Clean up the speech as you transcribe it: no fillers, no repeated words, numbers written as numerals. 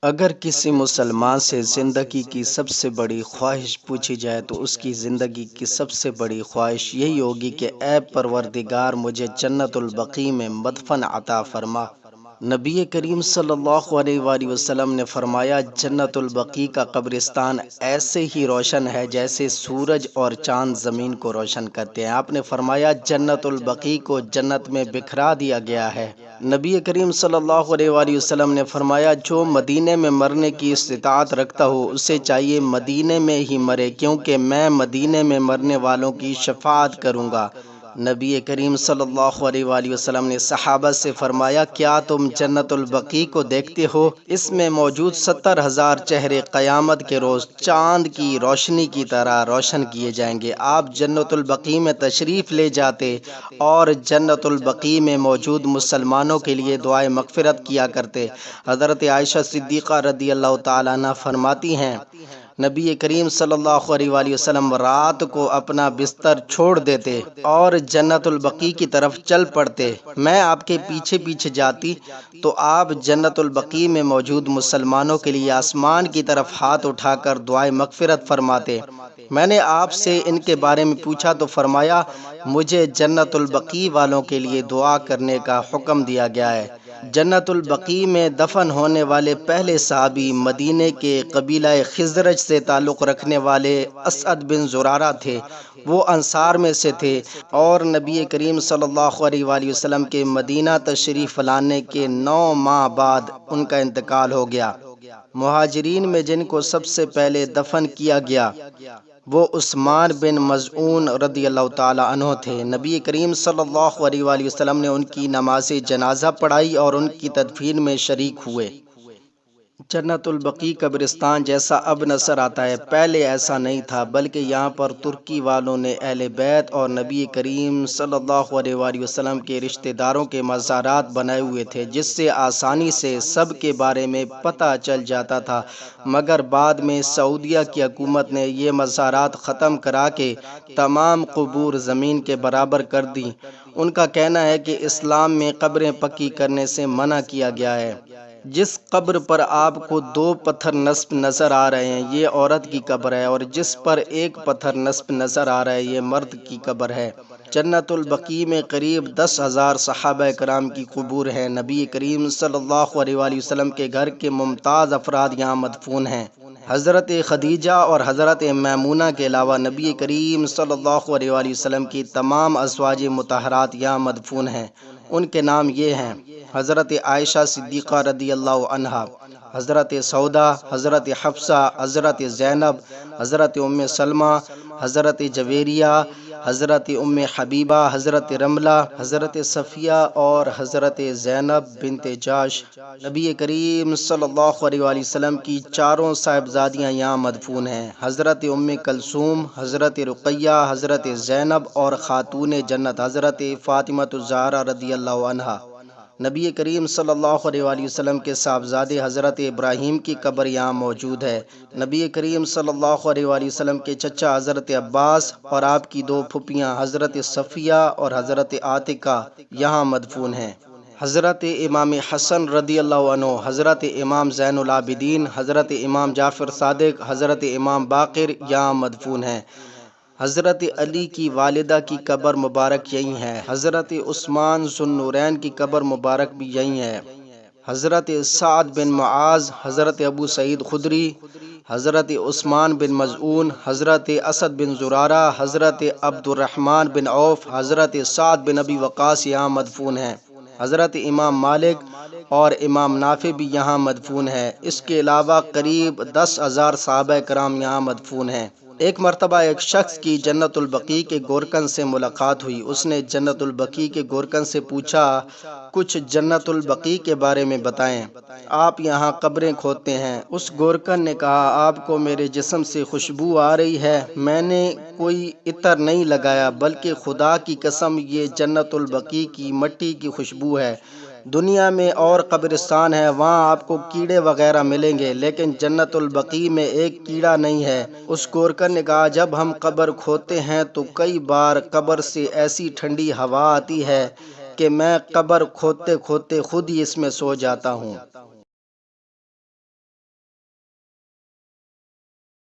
اگر کسی مسلمان سے زندگی کی سب سے بڑی خواہش پوچھی جائے تو اس کی زندگی کی سب سے بڑی خواہش یہی ہوگی کہ اے پروردگار مجھے جنت البقیع میں مدفن عطا فرما۔ نبی کریم صلی اللہ علیہ وآلہ وسلم نے فرمایا، جنت البقیع کا قبرستان ایسے ہی روشن ہے جیسے سورج اور چاند زمین کو روشن کرتے ہیں۔ آپ نے فرمایا جنت البقیع کو جنت میں بکھرا دیا گیا ہے۔ نبی کریم صلی اللہ علیہ وآلہ وسلم نے فرمایا، جو مدینے میں مرنے کی استطاعت رکھتا ہو اسے چاہیے مدینے میں ہی مرے، کیونکہ میں مدینے میں مرنے والوں کی شفاعت کروں گا۔ نبی کریم صلی اللہ علیہ وآلہ وسلم نے صحابہ سے فرمایا، کیا تم جنت البقیع کو دیکھتے ہو؟ اس میں موجود 70,000 چہرے قیامت کے روز چاند کی روشنی کی طرح روشن کیے جائیں گے۔ آپ جنت البقیع میں تشریف لے جاتے اور جنت البقیع میں موجود مسلمانوں کے لیے دعائے مغفرت کیا کرتے۔ حضرت عائشہ صدیقہ رضی اللہ تعالیٰ عنہ فرماتی ہیں، نبی کریم صلی اللہ علیہ وآلہ وسلم رات کو اپنا بستر چھوڑ دیتے اور جنت البقیع کی طرف چل پڑتے۔ میں آپ کے پیچھے پیچھے جاتی تو آپ جنت البقیع میں موجود مسلمانوں کے لیے آسمان کی طرف ہاتھ اٹھا کر دعائے مغفرت فرماتے۔ میں نے آپ سے ان کے بارے میں پوچھا تو فرمایا، مجھے جنت البقیع والوں کے لیے دعا کرنے کا حکم دیا گیا ہے۔ جنت البقیع میں دفن ہونے والے پہلے صحابی مدینے کے قبیلہ خزرج سے تعلق رکھنے والے اسعد بن زرارہ تھے۔ وہ انصار میں سے تھے اور نبی کریم صلی اللہ علیہ وآلہ وسلم کے مدینہ تشریف لانے کے 9 ماہ بعد ان کا انتقال ہو گیا۔ مہاجرین میں جن کو سب سے پہلے دفن کیا گیا وہ عثمان بن مظعون رضی اللہ تعالی عنہ تھے۔ نبی کریم صلی اللہ علیہ وآلہ وسلم نے ان کی نماز جنازہ پڑھائی اور ان کی تدفین میں شریک ہوئے۔ جنت البقیع قبرستان جیسا اب نظر آتا ہے، پہلے ایسا نہیں تھا، بلکہ یہاں پر ترکی والوں نے اہل بیت اور نبی کریم صلی اللہ علیہ وآلہ وسلم کے رشتہ داروں کے مزارات بنائے ہوئے تھے، جس سے آسانی سے سب کے بارے میں پتہ چل جاتا تھا، مگر بعد میں سعودیہ کی حکومت نے یہ مزارات ختم کرا کے تمام قبور زمین کے برابر کر دی۔ ان کا کہنا ہے کہ اسلام میں قبریں پکی کرنے سے منع کیا گیا ہے۔ جس قبر پر آپ کو 2 پتھر نصب نظر آ رہے ہیں یہ عورت کی قبر ہے، اور جس پر 1 پتھر نصب نظر آ رہا ہے یہ مرد کی قبر ہے۔ جنت البقیع میں قریب 10,000 صحابہ کرام کی قبور ہیں۔ نبی کریم صلی اللہ علیہ وآلہ وسلم کے گھر کے ممتاز افراد یہاں مدفون ہیں۔ حضرت خدیجہ اور حضرت میمونہ کے علاوہ نبی کریم صلی اللہ علیہ وآلہ وسلم کی تمام ازواج مطہرات یہاں مدفون ہیں۔ ان کے نام یہ ہیں: حضرت عائشہ صدیقہ رضی اللہ عنہا، حضرت سودا، حضرت حفصہ، حضرت زینب، حضرت ام سلمہ، حضرت جویریہ، حضرت ام حبیبہ، حضرت رملہ، حضرت صفیہ اور حضرت زینب بنت جاش۔ نبی کریم صلی اللہ علیہ وآلہ وسلم کی 4 صاحبزادیاں یہاں مدفون ہیں: حضرت ام کلثوم، حضرت رقیہ، حضرت زینب اور خاتون جنت حضرت فاطمہ الزہرا رضی اللہ عنہا۔ نبی کریم صلی اللہ علیہ وآلہ وسلم کے صاحبزادے حضرت ابراہیم کی قبر یہاں موجود ہے۔ نبی کریم صلی اللہ علیہ وآلہ وسلم کے چچا حضرت عباس اور آپ کی 2 پھوپھیاں حضرت صفیہ اور حضرت عاتکہ یہاں مدفون ہیں۔ حضرت امام حسن رضی اللہ عنہ، حضرت امام زین العابدین، حضرت امام جعفر صادق، حضرت امام باقر یہاں مدفون ہیں۔ حضرت علی کی والدہ کی قبر مبارک یہی ہے۔ حضرت عثمان ذو النورین کی قبر مبارک بھی یہی ہے۔ حضرت سعد بن معاذ، حضرت ابو سعید خدری، حضرت عثمان بن مظعون، حضرت اسد بن زرارہ، حضرت عبد الرحمن بن عوف، حضرت سعد بن ابی وقاص یہاں مدفون ہیں۔ حضرت امام مالک اور امام نافع بھی یہاں مدفون ہیں۔ اس کے علاوہ قریب 10,000 صحابہ کرام یہاں مدفون ہیں۔ ایک مرتبہ ایک شخص کی جنت البقیع کے گورکن سے ملاقات ہوئی۔ اس نے جنت البقیع کے گورکن سے پوچھا، کچھ جنت البقیع کے بارے میں بتائیں، آپ یہاں قبریں کھودتے ہیں۔ اس گورکن نے کہا، آپ کو میرے جسم سے خوشبو آ رہی ہے؟ میں نے کوئی عطر نہیں لگایا، بلکہ خدا کی قسم یہ جنت البقیع کی مٹی کی خوشبو ہے۔ دنیا میں اور قبرستان ہے، وہاں آپ کو کیڑے وغیرہ ملیں گے، لیکن جنت البقیع میں ایک کیڑا نہیں ہے۔ اس گورکن نے کہا، جب ہم قبر کھودتے ہیں تو کئی بار قبر سے ایسی ٹھنڈی ہوا آتی ہے کہ میں قبر کھودتے کھودتے خود ہی اس میں سو جاتا ہوں۔